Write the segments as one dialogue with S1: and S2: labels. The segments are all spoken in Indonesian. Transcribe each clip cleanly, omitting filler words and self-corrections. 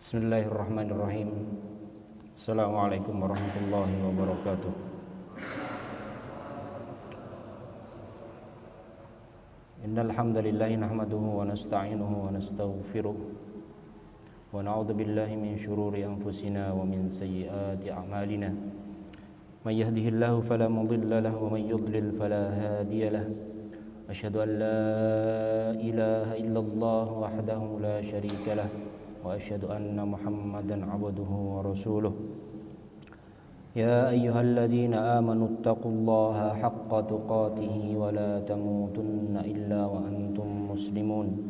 S1: Bismillahirrahmanirrahim. Assalamualaikum warahmatullahi wabarakatuh. Innal hamdalillah nahmaduhu wa nasta'inuhu wa nastaghfiruh wa na'udzu billahi min shururi anfusina wa min sayyiati a'malina. May yahdihillahu fala mudilla lahu wa may yudlil fala hadiya lahu. Asyhadu an la ilaha illallah wahdahu la syarika lahu wa asyhadu anna Muhammadan 'abduhu wa rasuluh. Ya ayyuhalladzina amanu taqullaha haqqa tuqatih wa la tamutunna illa wa antum muslimun.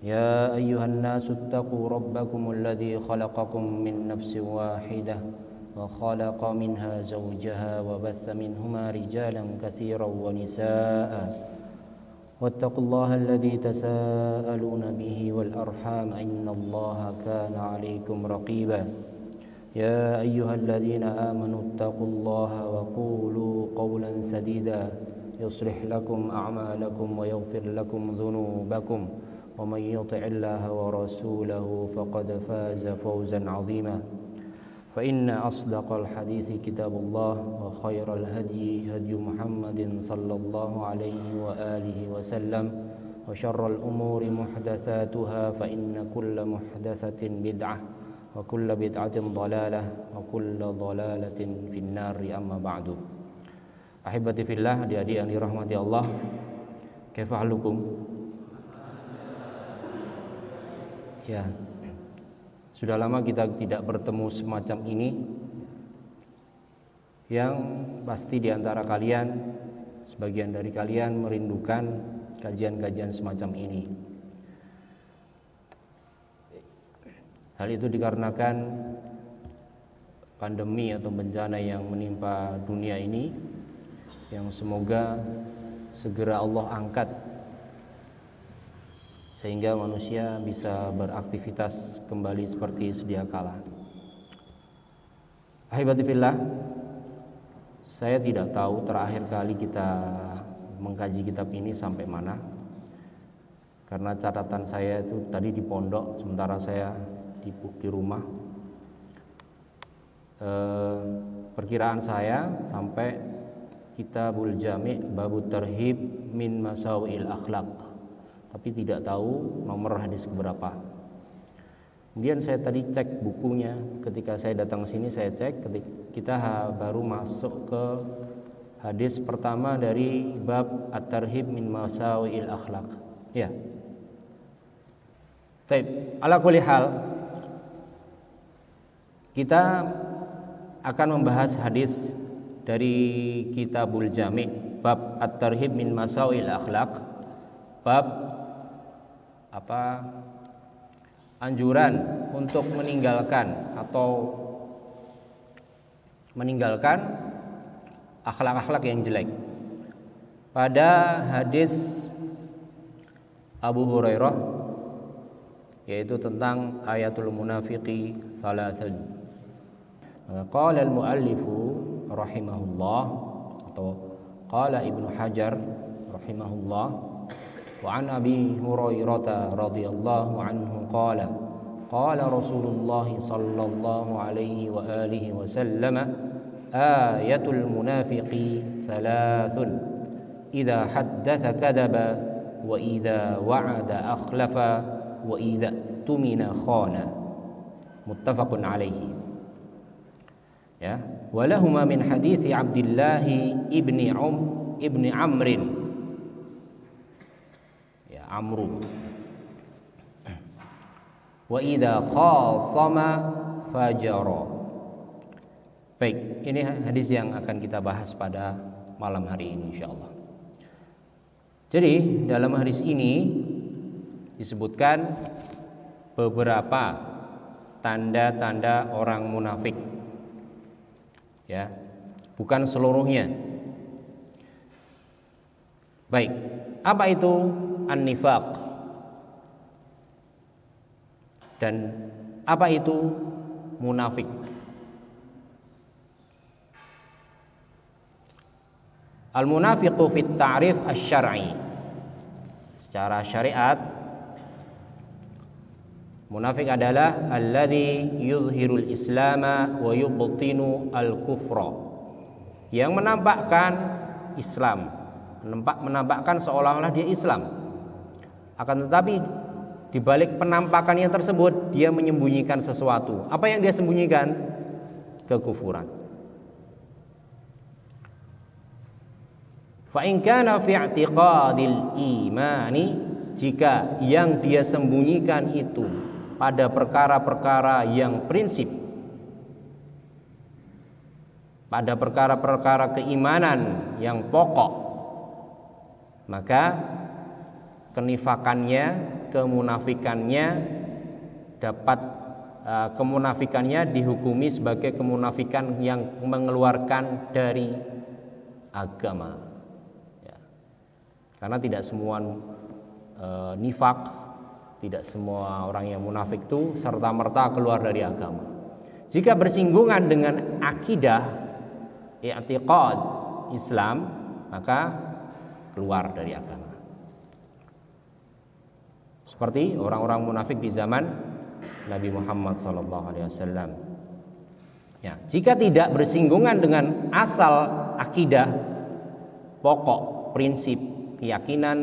S1: Ya ayyuhan nasu taqu rabbakumul ladzi khalaqakum min nafsin wahidah wa khalaqa minha zawjaha wa batha minhuma rijalan katsiran wa nisaa'a. واتقوا الله الذي تساءلون به والأرحام إن الله كان عليكم رقيبا يا أيها الذين آمنوا اتقوا الله وقولوا قولا سديدا يصلح لكم أعمالكم ويغفر لكم ذنوبكم ومن يطع الله ورسوله فقد فاز فوزا عظيما فإن أصدق الحديث كتاب الله وخير الهدي هدي محمد صلى الله عليه وآله وسلم وشر الأمور محدثاتها فإن كل محدثة بدعة وكل بدعة ضلالة وكل ضلالة في النار أما بعد. Ahibati fillah, adik-adik yang dirahmati Allah, kaifa halukum? Ya, sudah lama kita tidak bertemu semacam ini, yang pasti di antara kalian, sebagian dari kalian merindukan kajian-kajian semacam ini. Hal itu dikarenakan pandemi atau bencana yang menimpa dunia ini, yang semoga segera Allah angkat sehingga manusia bisa beraktivitas kembali seperti sedia kala. Ahibati fillah, saya tidak tahu terakhir kali kita mengkaji kitab ini sampai mana, karena catatan saya itu tadi di pondok, sementara saya di rumah. Perkiraan saya sampai Kitabul Jami' Babut Tarhib min Masawil Akhlaq, tapi tidak tahu nomor hadis keberapa. Kemudian saya tadi cek bukunya, ketika saya datang sini saya cek, kita baru masuk ke hadis pertama dari bab At-Tarhib min Masawi'il Akhlaq. Ya. Baik, ala kulli hal kita akan membahas hadis dari Kitabul Jami' bab At-Tarhib min Masawi'il Akhlaq, bab anjuran untuk meninggalkan akhlak-akhlak yang jelek. Pada hadis Abu Hurairah, yaitu tentang ayatul munafiqi thalathan. Qala al-muallifu rahimahullah, atau qala Ibnu Hajar rahimahullah, وعن أبي هريرة رضي الله عنه قال رسول الله صلى الله عليه وآله وسلم آية المنافق ثلاث إذا حدث كذب وإذا وعد أخلف وإذا اؤتمن خان متفق عليه. Ya, ولهما من حديث عبد الله ابن عمرو Amru. Wa idza khasama fajara. Baik, ini hadis yang akan kita bahas pada malam hari ini insyaallah. Jadi, dalam hadis ini disebutkan beberapa tanda-tanda orang munafik. Ya, bukan seluruhnya. Baik, apa itu an-nifaq dan apa itu munafik? Al-munafiqu fit ta'rif asy-syar'i. Secara syariat, Munafik adalah alladzi yuzhirul islama wa yubtinu al-kufra. Yang menampakkan Islam, menampakkan seolah-olah dia Islam. Akan tetapi di balik penampakannya tersebut dia menyembunyikan sesuatu. Apa yang dia sembunyikan? Kekufuran. Fa in kana fi i'tiqadil imani, jika yang dia sembunyikan itu pada perkara-perkara yang prinsip, pada perkara-perkara keimanan yang pokok, maka kenifakannya, kemunafikannya dapat kemunafikannya dihukumi sebagai kemunafikan yang mengeluarkan dari agama, ya. Karena tidak semua nifak, tidak semua orang yang munafik itu serta-merta keluar dari agama. Jika bersinggungan dengan akidah, i'tiqad Islam, maka keluar dari agama. Seperti orang-orang munafik di zaman Nabi Muhammad SAW. Ya, jika tidak bersinggungan dengan asal akidah, pokok, prinsip, keyakinan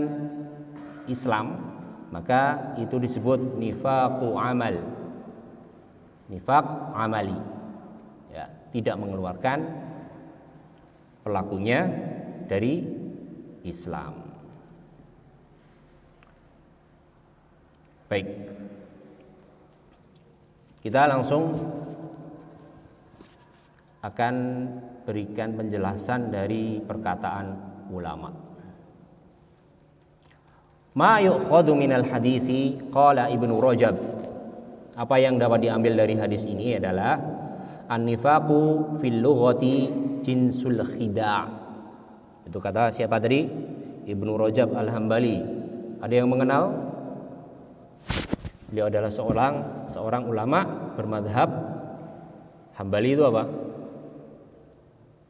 S1: Islam, maka itu disebut nifaqu amal, nifaq amali, ya, tidak mengeluarkan pelakunya dari Islam. Baik, kita langsung akan berikan penjelasan dari perkataan ulama. Ma yu'khadhu minal hadithi qala Ibnu Rajab. Apa yang dapat diambil dari hadis ini adalah an-nifaqu fil lughati jinsul khida'. Itu kata siapa tadi? Ibnu Rajab Al-Hambali. Ada yang mengenal? Beliau adalah seorang ulama bermadhab Hambali. Itu apa?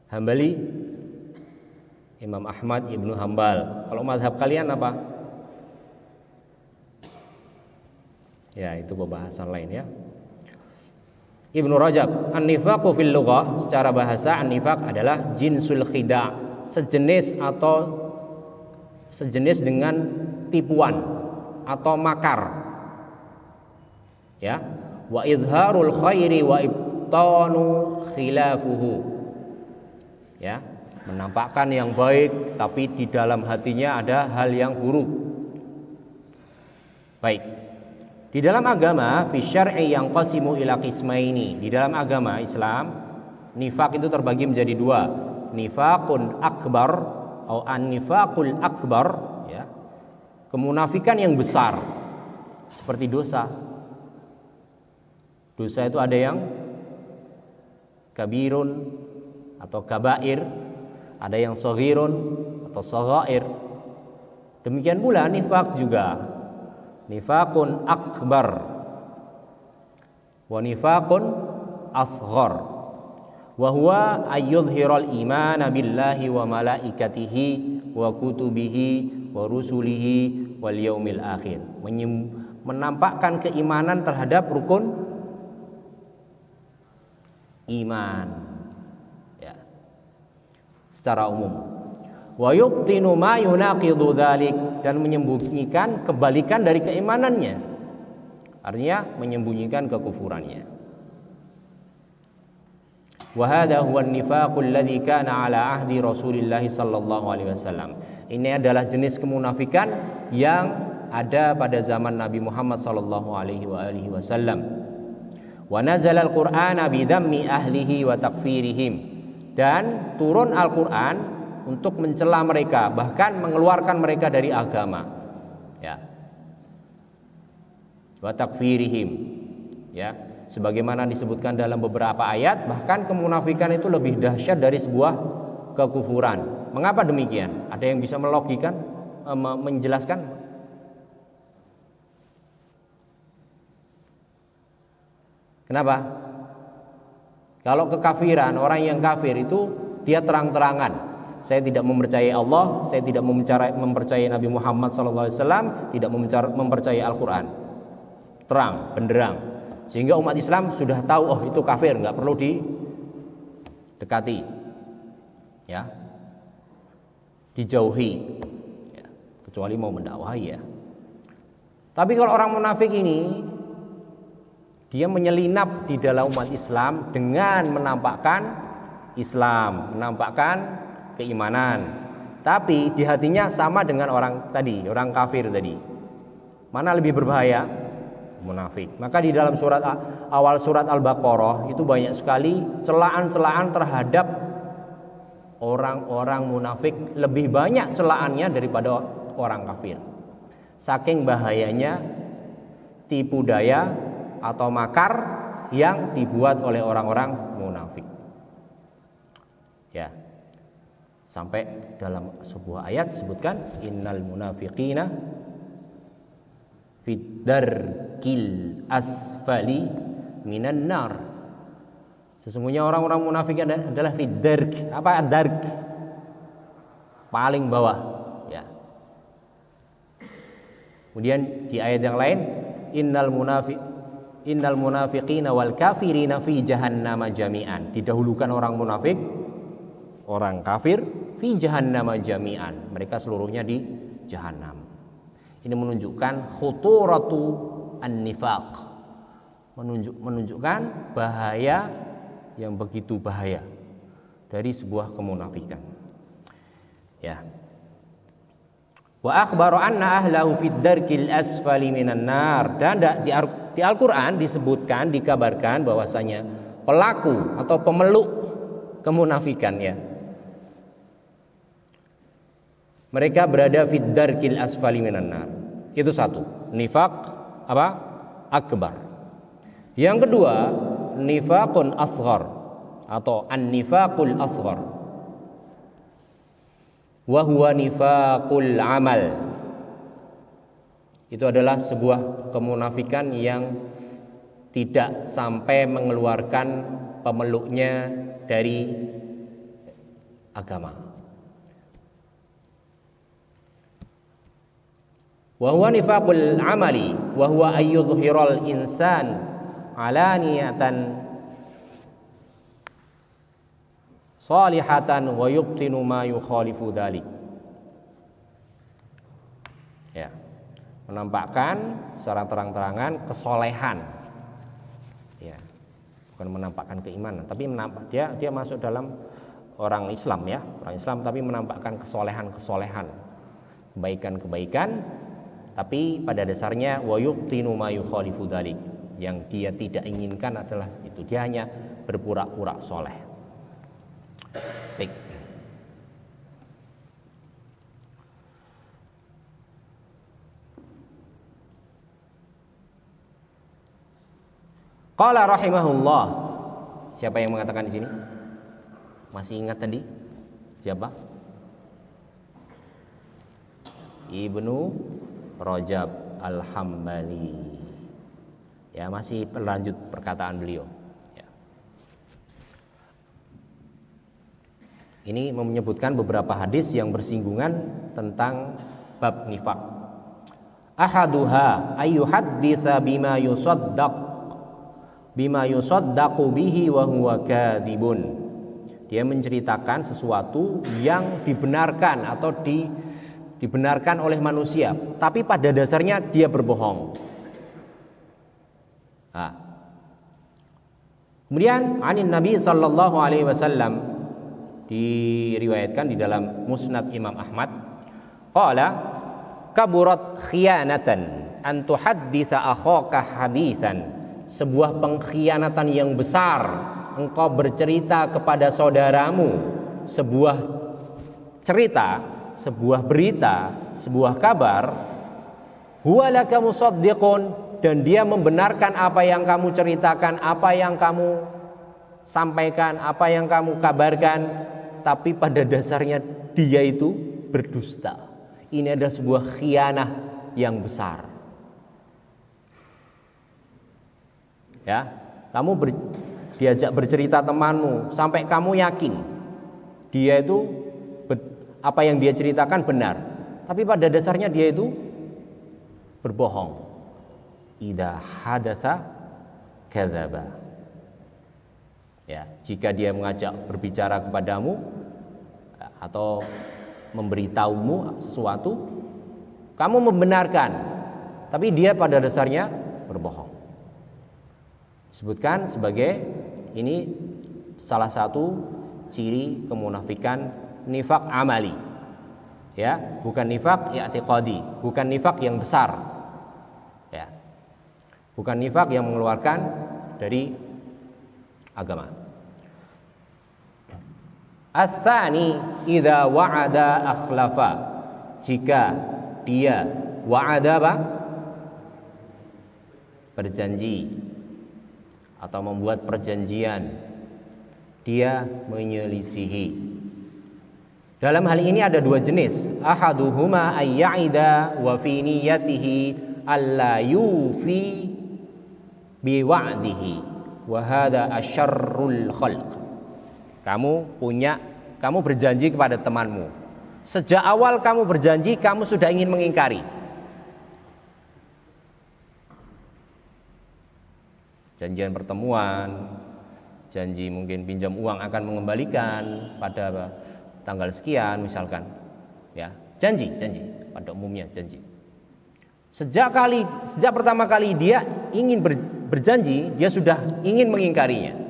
S1: Hambali Imam Ahmad Ibnu Hambal. Kalau madhab kalian apa? Ya, itu pembahasan lain ya. Ibnu Rajab, an-nifaqu fil lughah, secara bahasa an-nifaq adalah jinsul khida', sejenis dengan tipuan atau makar. Ya, wa idharul khairi wa ibtanu khilafuhu. Ya, menampakkan yang baik tapi di dalam hatinya ada hal yang buruk. Baik. Di dalam agama fi syar'i yang qasimu ila qismaini. Di dalam agama Islam, nifaq itu terbagi menjadi dua. Nifaqun akbar atau an-nifaqul akbar, ya. Kemunafikan yang besar seperti dosa. Dosa itu ada yang kabirun atau kabair, ada yang shaghirun atau shaghair. Demikian pula nifaq juga. Nifaqun akbar wa nifaqun asghar. Wa huwa ayyudhiral imana billahi wa malaikatihi wa kutubihi wa rusulihi wal yaumil akhir. Menampakkan keimanan terhadap rukun iman, ya, secara umum. Wa yubtinu ma yunaqidu dzalik, dan menyembunyikan kebalikan dari keimanannya. Artinya menyembunyikan kekufurannya. Wa hadha huwa an-nifaqul ladzi kana ala ahdi Rasulillah sallallahu alaihi wasallam. Ini adalah jenis kemunafikan yang ada pada zaman Nabi Muhammad sallallahu alaihi wasallam. Wa nazala al-Qur'ana bi dhammi ahlihi wa takfirihim, dan turun Al-Qur'an untuk mencela mereka, bahkan mengeluarkan mereka dari agama, ya. Wa takfirihim, ya, sebagaimana disebutkan dalam beberapa ayat, bahkan kemunafikan itu lebih dahsyat dari sebuah kekufuran. Mengapa demikian? Ada yang bisa melogikan, menjelaskan? Kenapa? Kalau kekafiran, orang yang kafir itu dia terang-terangan, saya tidak mempercayai Allah, saya tidak mempercayai Nabi Muhammad SAW, tidak mempercayai Al-Quran. terang, benderang. Sehingga umat Islam sudah tahu, oh itu kafir, nggak perlu didekati, ya, dijauhi, ya, kecuali mau mendakwahi ya. Tapi kalau orang munafik ini, dia menyelinap di dalam umat Islam dengan menampakkan Islam, menampakkan keimanan. Tapi di hatinya sama dengan orang tadi, orang kafir tadi. Mana lebih berbahaya? Munafik. Maka di dalam awal surat Al-Baqarah itu banyak sekali celaan-celaan terhadap orang-orang munafik, lebih banyak celaannya daripada orang kafir. Saking bahayanya tipu daya atau makar yang dibuat oleh orang-orang munafik. Ya. Sampai dalam sebuah ayat disebutkan innal munafiqina fid-darkil asfali minan nar. Sesungguhnya orang-orang munafik adalah fid-dark. Apa dark? Paling bawah, ya. Kemudian di ayat yang lain innal munafiqina wal kafirina fi jahannama jami'an. Didahulukan orang munafik, orang kafir fi jahannama jami'an. Mereka seluruhnya di jahanam. Ini menunjukkan khuturatu an-nifaq. Menunjukkan bahaya yang begitu bahaya dari sebuah kemunafikan. Ya. Wa akhbara anna ahlahu fid darkil asfali minan nar. Dan di Al-Qur'an disebutkan, dikabarkan bahwasanya pelaku atau pemeluk kemunafikan, ya, mereka berada fid darkil asfali minan nar. Itu satu, nifaq apa? Akbar. Yang kedua, nifaqun asghar atau an-nifaqul asghar. Wa huwa nifaqul amal. Itu adalah sebuah kemunafikan yang tidak sampai mengeluarkan pemeluknya dari agama. Wa huwa nifaqul amali wa huwa ayyudhiral insan alaniyatan salihatan wa yubtinu ma yukhalifu dzalik. Ya. Menampakkan secara terang-terangan kesolehan. Ya. Bukan menampakkan keimanan, tapi dia masuk dalam orang Islam, ya, orang Islam, tapi menampakkan kesolehan-kesolehan, kebaikan-kebaikan, tapi pada dasarnya wa yubtinu ma yukhalifu dzalik. Yang dia tidak inginkan adalah itu, dia hanya berpura-pura soleh. Baik. Qala rahimahullah. Siapa yang mengatakan di sini? Masih ingat tadi? Siapa? Ibnu Rajab Al-Hambali. Ya, masih berlanjut perkataan beliau. Ya. Ini menyebutkan beberapa hadis yang bersinggungan tentang bab nifaq. Ahaduha ayyuhadditsa bima yusaddaqu bihi wa huwa kadhibun. Dia menceritakan sesuatu yang dibenarkan atau dibenarkan oleh manusia, tapi pada dasarnya dia berbohong. Nah. Kemudian anin Nabi sallallahu alaihi wasallam, diriwayatkan di dalam Musnad Imam Ahmad, qala kaburat khiyanatan an tuhadditsa akhaka haditsan. Sebuah pengkhianatan yang besar engkau bercerita kepada saudaramu sebuah cerita, sebuah berita, sebuah kabar, huwa laka musaddiqun, dan dia membenarkan apa yang kamu ceritakan, apa yang kamu sampaikan, apa yang kamu kabarkan, tapi pada dasarnya dia itu berdusta. Ini adalah sebuah khianah yang besar. Ya, kamu diajak bercerita temanmu sampai kamu yakin dia itu apa yang dia ceritakan benar, tapi pada dasarnya dia itu berbohong. idza hadatsa kadzaba. Ya, jika dia mengajak berbicara kepadamu atau memberitahumu sesuatu, kamu membenarkan, tapi dia pada dasarnya berbohong. Disebutkan sebagai ini salah satu ciri kemunafikan nifak amali. Ya, bukan nifak i'tiqadi, bukan nifak yang besar. Ya. Bukan nifak yang mengeluarkan dari agama. Ats-tsani idza wa'ada akhlafa. Jika dia wa'ada apa? Berjanji atau membuat perjanjian, dia menyelisihi. Dalam hal ini ada dua jenis. Ahaduhuma ayya'ida wa fi niyyatihi alla yufi bi wa'dihi wa hadha asyarrul khalq. Kamu berjanji kepada temanmu. Sejak awal kamu berjanji, kamu sudah ingin mengingkari. Janjian pertemuan, janji mungkin pinjam uang akan mengembalikan pada tanggal sekian misalkan. Ya, janji pada umumnya janji. Sejak pertama kali dia ingin berjanji, dia sudah ingin mengingkarinya.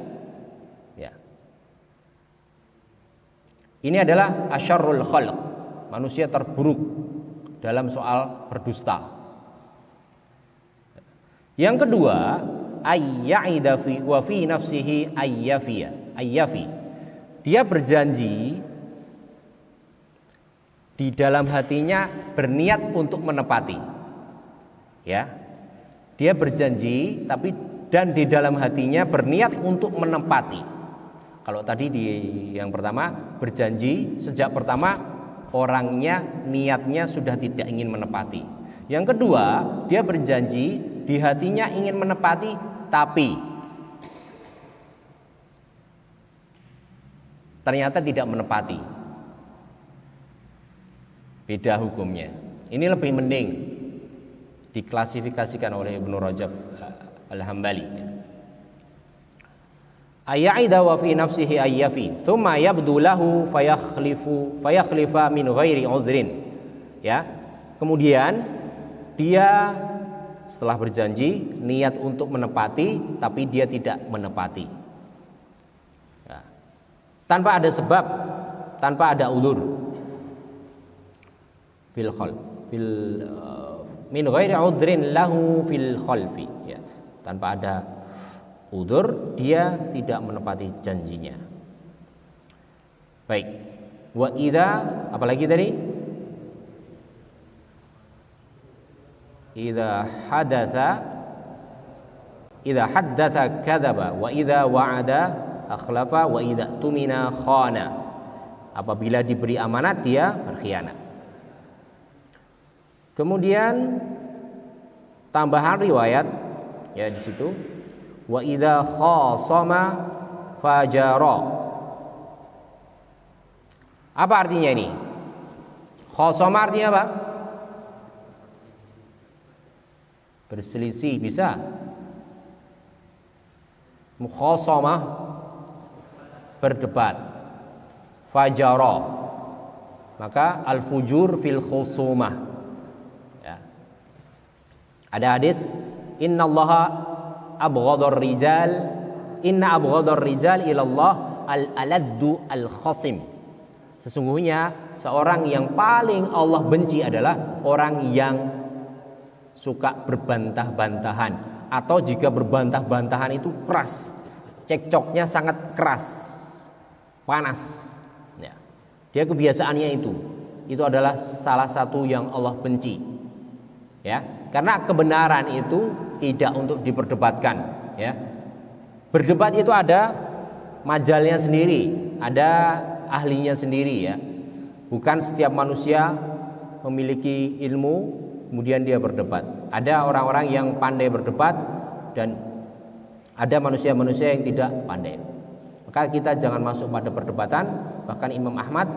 S1: Ini adalah asyarrul khalq, manusia terburuk dalam soal berdusta. Yang kedua, ayya'ida fi wa fi nafsihi ayyafi. Dia berjanji di dalam hatinya berniat untuk menepati. Ya. Dia berjanji dan di dalam hatinya berniat untuk menepati. Kalau tadi di yang pertama berjanji sejak pertama orangnya niatnya sudah tidak ingin menepati. Yang kedua, dia berjanji di hatinya ingin menepati tapi ternyata tidak menepati. Beda hukumnya. Ini lebih mending diklasifikasikan oleh Ibnu Rajab Al-Hambali. Ayya'ida wa fi nafsihi ayyafi thumma yabdu lahu fayakhlifa min ghairi udhrin. Ya. Kemudian dia setelah berjanji niat untuk menepati tapi dia tidak menepati. Ya. Tanpa ada sebab, tanpa ada udzur. Min ghairi udhrin lahu fil khalfi. Ya. Tanpa ada udzur, dia tidak menepati janjinya. Baik. Wa idza, apalagi tadi? Idza haddatsa kadzaba wa idza wa'ada akhlafa wa idza tumina khana. Apabila diberi amanat dia berkhianat. Kemudian tambahan riwayat ya di situ. Wa idza khasama fajara. Apa artinya ini? Khasama artinya apa? Berselisih bisa. Mukhasamah berdebat. Fajara. Maka al-fujur fil khusumah. Ya. Ada hadis innallaha inna abghadar rijal ilallah al-aladdu al-khasim. Sesungguhnya seorang yang paling Allah benci adalah orang yang suka berbantah-bantahan, atau jika berbantah-bantahan itu keras, cekcoknya sangat keras, panas. Ya. Dia kebiasaannya itu adalah salah satu yang Allah benci. Ya, karena kebenaran itu tidak untuk diperdebatkan. Ya, berdebat itu ada majalnya sendiri, ada ahlinya sendiri. Ya, bukan setiap manusia memiliki ilmu kemudian dia berdebat. Ada orang-orang yang pandai berdebat dan ada manusia-manusia yang tidak pandai. Maka kita jangan masuk pada perdebatan. Bahkan Imam Ahmad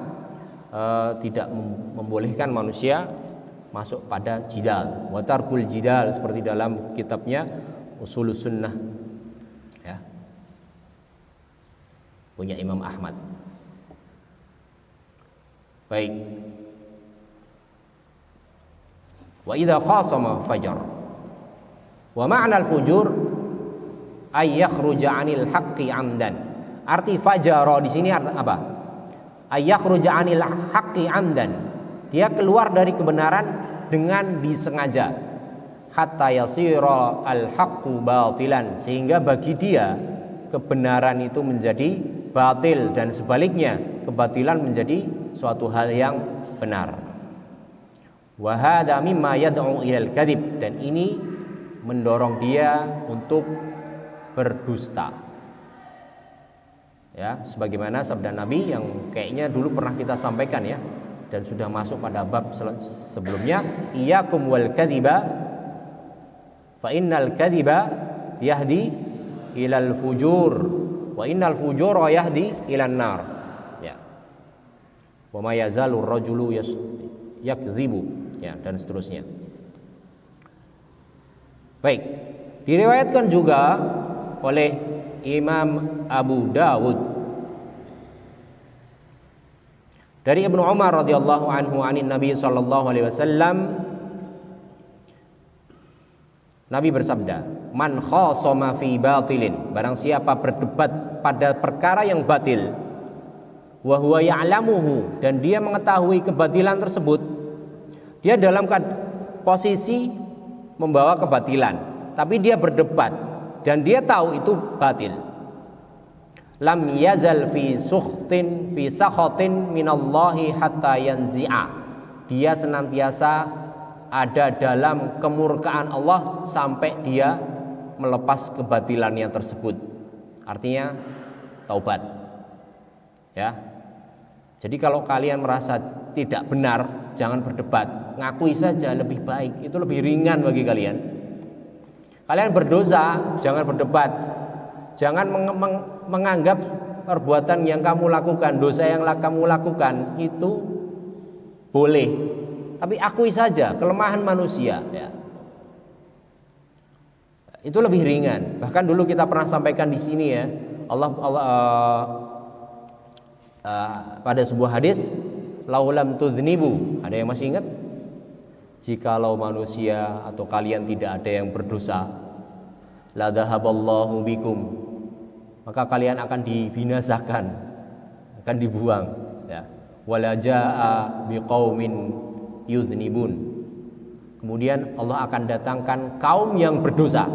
S1: tidak membolehkan manusia masuk pada jidal. Wa tarkul jidal seperti dalam kitabnya Ushulus Sunnah, ya, punya Imam Ahmad. Baik. Wa idza khasama fajar. Wa ma'na al-fujur ay yakhruja 'anil haqqi 'amdan. Arti fajara di sini apa? Ay yakhruja 'anil haqqi 'amdan. Dia keluar dari kebenaran dengan disengaja. Hatta yasira al-haqqu batilan, sehingga bagi dia kebenaran itu menjadi batil dan sebaliknya kebatilan menjadi suatu hal yang benar. Wa hadza mimma yad'u ilal kadzib, dan ini mendorong dia untuk berdusta. Ya, sebagaimana sabda Nabi yang kayaknya dulu pernah kita sampaikan ya, dan sudah masuk pada bab sebelumnya, iyyakum wal kadziba fa innal kadziba yahdi ilal fujur wa innal fujura yahdi ilan nar. Ya. Wa ma yazalu ar-rajulu yakdzibu, ya, dan seterusnya. Baik, diriwayatkan juga oleh Imam Abu Dawud dari Ibnu Umar radhiyallahu anhu anin Nabi sallallahu alaihi wasallam, Nabi bersabda, "Man khasama fi batilin," barang siapa berdebat pada perkara yang batil, wa huwa ya'lamuhu, dan dia mengetahui kebatilan tersebut, dia dalam posisi membawa kebatilan, tapi dia berdebat dan dia tahu itu batil. Lam yazal fi sukhtin fi sakhatin minallahi hatta yanzi'a. Dia senantiasa ada dalam kemurkaan Allah sampai dia melepas kebatilannya tersebut. Artinya taubat. Ya. Jadi kalau kalian merasa tidak benar, jangan berdebat, ngakui saja lebih baik. Itu lebih ringan bagi kalian. Kalian berdosa, jangan berdebat. Jangan menganggap perbuatan yang kamu lakukan, dosa yang kamu lakukan itu boleh, tapi akui saja kelemahan manusia, ya. Itu lebih ringan. Bahkan dulu kita pernah sampaikan di sini ya, Allah pada sebuah hadis, laulam tudznibu, ada yang masih ingat? Jikalau manusia atau kalian tidak ada yang berdosa, la dhahaballahu bikum, maka kalian akan dibinasakan, akan dibuang, ya. Wala jaa biqaumin yudhnibun, kemudian Allah akan datangkan kaum yang berdosa.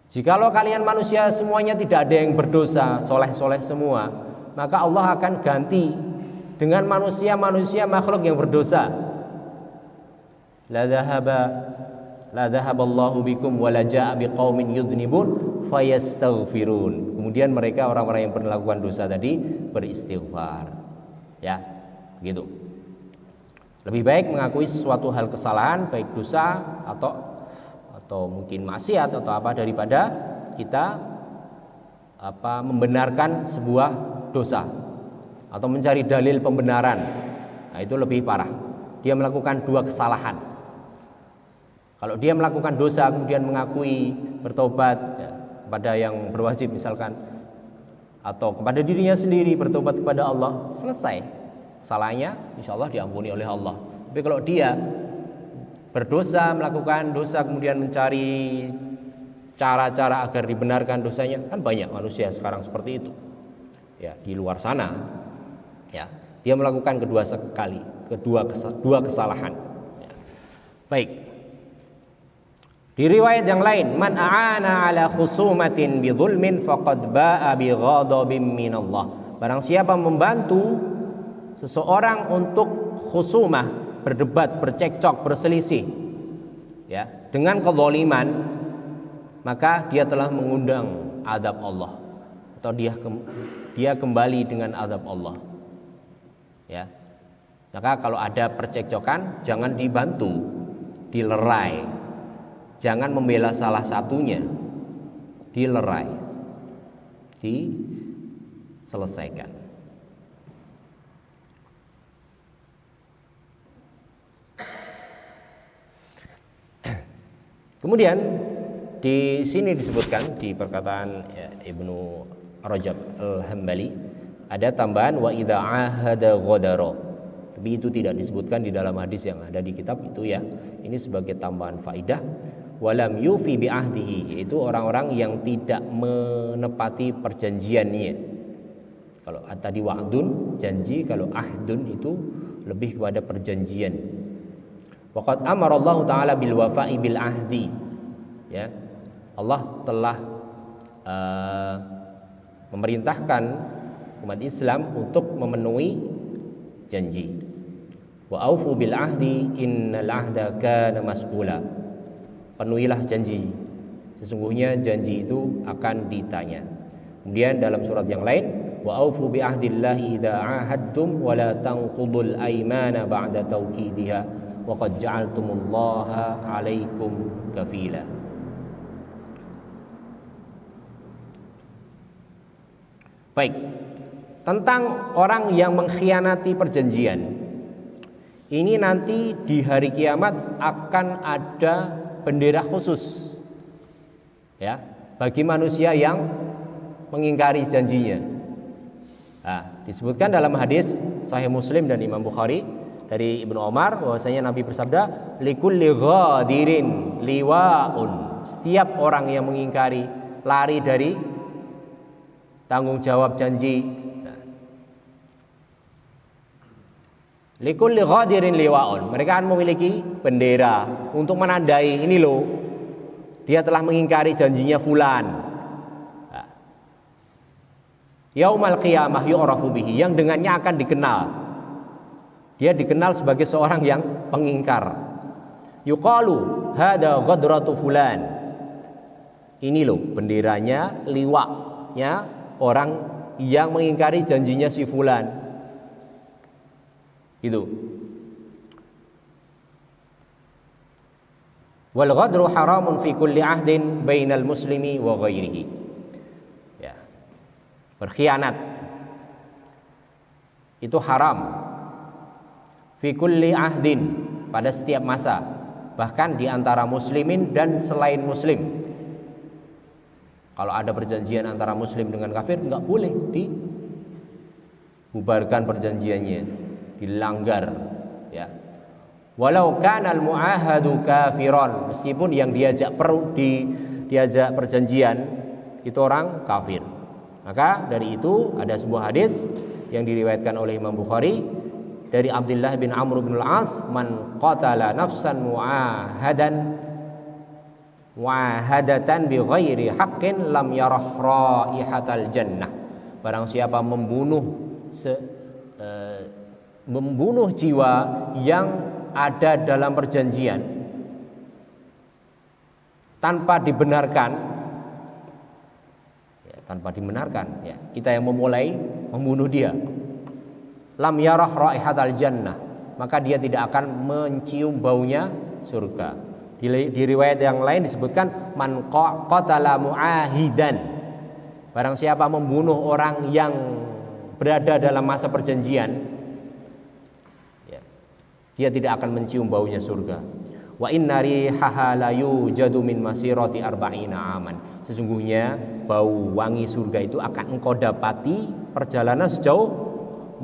S1: Jikalau kalian manusia semuanya tidak ada yang berdosa, soleh-soleh semua, maka Allah akan ganti dengan manusia-manusia makhluk yang berdosa. La dhahaballahu bikum wala jaa biqaumin yudhnibun fayastaghfirun. Kemudian mereka orang-orang yang melakukan dosa tadi beristighfar. Ya, begitu. Lebih baik mengakui sesuatu hal kesalahan, baik dosa atau mungkin maksiat atau apa, daripada kita membenarkan sebuah dosa atau mencari dalil pembenaran. Nah, itu lebih parah. Dia melakukan dua kesalahan. Kalau dia melakukan dosa kemudian mengakui, bertobat, ya, kepada yang berwajib misalkan, atau kepada dirinya sendiri bertobat kepada Allah, selesai salahnya, insya Allah diampuni oleh Allah. Tapi kalau dia berdosa, melakukan dosa kemudian mencari cara-cara agar dibenarkan dosanya, kan banyak manusia sekarang seperti itu, ya, di luar sana, ya, dia melakukan dua kesalahan, ya. Baik. Di riwayat yang lain, man a'ana ala khusumatin bi dzulmin faqad ba'a bi ghadabin minallah. Barang siapa membantu seseorang untuk khusumah, berdebat, bercekcok, berselisih, ya, dengan kezaliman, maka dia telah mengundang azab Allah, atau dia kembali dengan azab Allah. Ya. Maka kalau ada percekcokan, jangan dibantu, dilerai. Jangan membela salah satunya, dilerai, diselesaikan. Kemudian di sini disebutkan di perkataan Ibnu Rajab Al-Hambali ada tambahan wa idza ahada ghadara. Tapi itu tidak disebutkan di dalam hadis yang ada di kitab itu ya. Ini sebagai tambahan faidah. Walam yufi bi ahdihi, yaitu orang-orang yang tidak menepati perjanjiannya. Kalau tadi wa'dun janji, kalau ahdun itu lebih kepada perjanjian. Waqad amara Allah taala bil wafa'i bil ahdi. Ya. Allah telah memerintahkan umat Islam untuk memenuhi janji. Wa aufu bil ahdi innal ahda kana mas'ula. Penuhilah janji. Sesungguhnya janji itu akan ditanya. Kemudian dalam surat yang lain, wa aufu bi ahdillahi idza ahadtum wa la tanqudul aymana ba'da tawkidiha wa qad ja'altumullaha 'alaikum kafila. Baik. Tentang orang yang mengkhianati perjanjian. Ini nanti di hari kiamat akan ada bendera khusus ya bagi manusia yang mengingkari janjinya. Nah, disebutkan dalam hadis Sahih Muslim dan Imam Bukhari dari Ibnu Umar bahwasanya Nabi bersabda likulli ghadirin liwaun. Setiap orang yang mengingkari, lari dari tanggung jawab janji. Likulli ghadirin liwaun. Mereka akan memiliki bendera untuk menandai ini loh, dia telah mengingkari janjinya fulan. Yaumal qiyamah yu'rafu bihi, yang dengannya akan dikenal. Dia dikenal sebagai seorang yang pengingkar. Yuqalu hada ghadratu fulan. Ini loh benderanya, liwaknya orang yang mengingkari janjinya si fulan. Itu. Wal ghadru haramun fi kulli ahdin bainal muslimi wa ghairihi. Ya. Berkhianat itu haram fi kulli ahdin, pada setiap masa, bahkan di antara muslimin dan selain muslim. Kalau ada perjanjian antara muslim dengan kafir, enggak boleh dibubarkan perjanjiannya, dilanggar ya. Walau kanal muahadu kafiron, meskipun yang diajak perjanjian itu orang kafir. Maka dari itu ada sebuah hadis yang diriwayatkan oleh Imam Bukhari dari Abdullah bin Amr bin Al-As, man qatala nafsan muahadatan bi ghairi haqqin lam yarah raihatal jannah. Barang siapa membunuh jiwa yang ada dalam perjanjian tanpa dibenarkan ya, kita yang memulai membunuh dia, lam yarah raihatal jannah, maka dia tidak akan mencium baunya surga. Di riwayat yang lain disebutkan man qatala muahidan, barang siapa membunuh orang yang berada dalam masa perjanjian, dia tidak akan mencium baunya surga. Wa inna rihaha la yujadu min masirati arba'ina aman. Sesungguhnya bau wangi surga itu akan engkau dapati perjalanan sejauh 40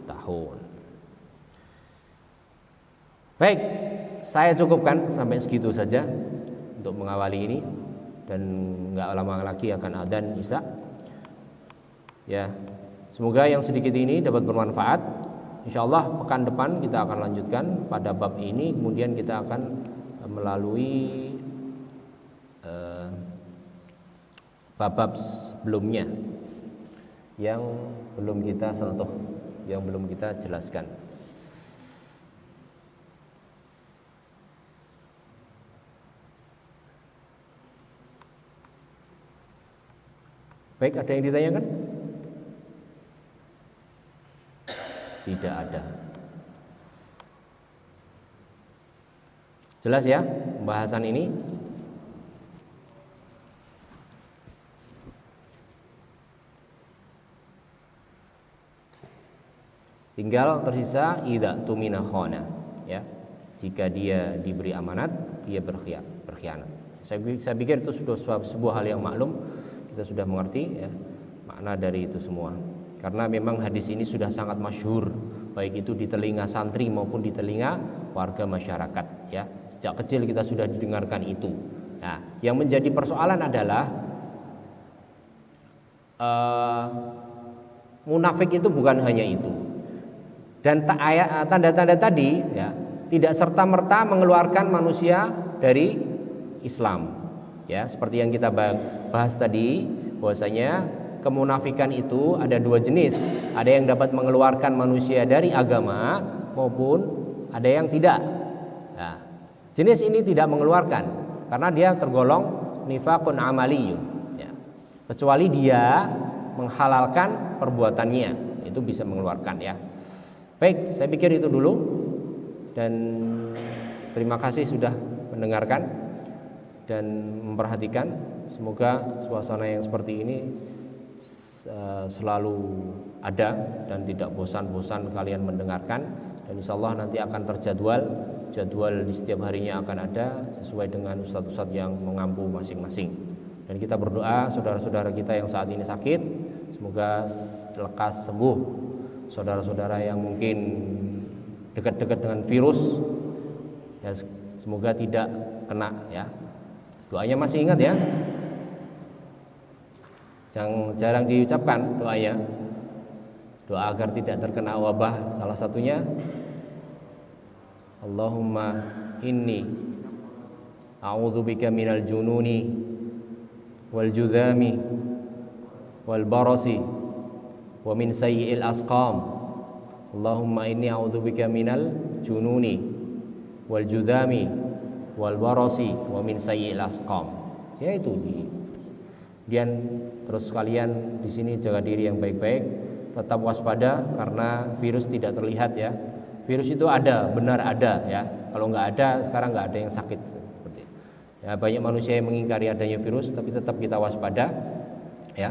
S1: tahun. Baik, saya cukupkan sampai segitu saja untuk mengawali ini, dan enggak lama lagi akan adzan Isya. Ya. Semoga yang sedikit ini dapat bermanfaat. InsyaAllah pekan depan kita akan lanjutkan pada bab ini. Kemudian kita akan melalui bab-bab sebelumnya yang belum kita sentuh, yang belum kita jelaskan. Baik, ada yang ditanyakan? Tidak ada. Jelas ya pembahasan ini? Tinggal tersisa idza tumina khana ya. jika dia diberi amanat dia berkhianat. Saya pikir itu sudah sebuah hal yang maklum, kita sudah mengerti ya, makna dari itu semua. Karena memang hadis ini sudah sangat masyhur, baik itu di telinga santri maupun di telinga warga masyarakat ya. Sejak kecil kita sudah didengarkan itu. Nah, yang menjadi persoalan adalah munafik itu bukan hanya itu. Dan tanda-tanda tadi ya, tidak serta-merta mengeluarkan manusia dari Islam. Ya, seperti yang kita bahas tadi, bahwasanya kemunafikan itu ada dua jenis. Ada yang dapat mengeluarkan manusia dari agama maupun ada yang tidak. Nah, jenis ini tidak mengeluarkan karena dia tergolong nifaqun amaliyun ya. Kecuali dia menghalalkan perbuatannya, itu bisa mengeluarkan ya. Baik, saya pikir itu dulu dan terima kasih sudah mendengarkan dan memperhatikan. Semoga suasana yang seperti ini selalu ada dan tidak bosan-bosan kalian mendengarkan, dan insyaallah nanti akan jadwal di setiap harinya akan ada sesuai dengan ustadz-ustadz yang mengampu masing-masing. Dan kita berdoa saudara-saudara kita yang saat ini sakit semoga lekas sembuh. Saudara-saudara yang mungkin dekat-dekat dengan virus ya, semoga tidak kena ya. Doanya masih ingat ya, jarang diucapkan doanya, doa agar tidak terkena wabah. Salah satunya Allahumma inni a'udzubika minal jununi wal judhami wal barasi wa min sayyi'il asqam. Allahumma inni a'udzubika minal jununi wal judhami wal barasi wa min sayyi'il asqam. Ya itu. Dan terus kalian di sini jaga diri yang baik-baik, tetap waspada karena virus tidak terlihat ya. Virus itu ada, benar ada ya. Kalau nggak ada, sekarang nggak ada yang sakit. Ya, banyak manusia yang mengingkari adanya virus, tapi tetap kita waspada ya.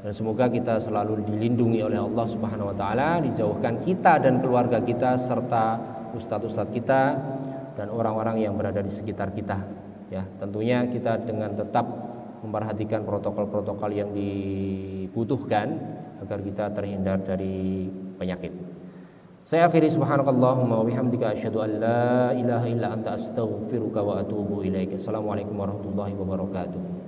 S1: Dan semoga kita selalu dilindungi oleh Allah Subhanahu wa taala, dijauhkan kita dan keluarga kita serta ustadz-ustadz kita dan orang-orang yang berada di sekitar kita. Ya, tentunya kita dengan tetap memperhatikan protokol-protokol yang dibutuhkan agar kita terhindar dari penyakit. Saya akhiri subhanakallahumma wa bihamdika asyhadu an la ilaha illa anta astaghfiruka wa atubu ilaik. Assalamualaikum warahmatullahi wabarakatuh.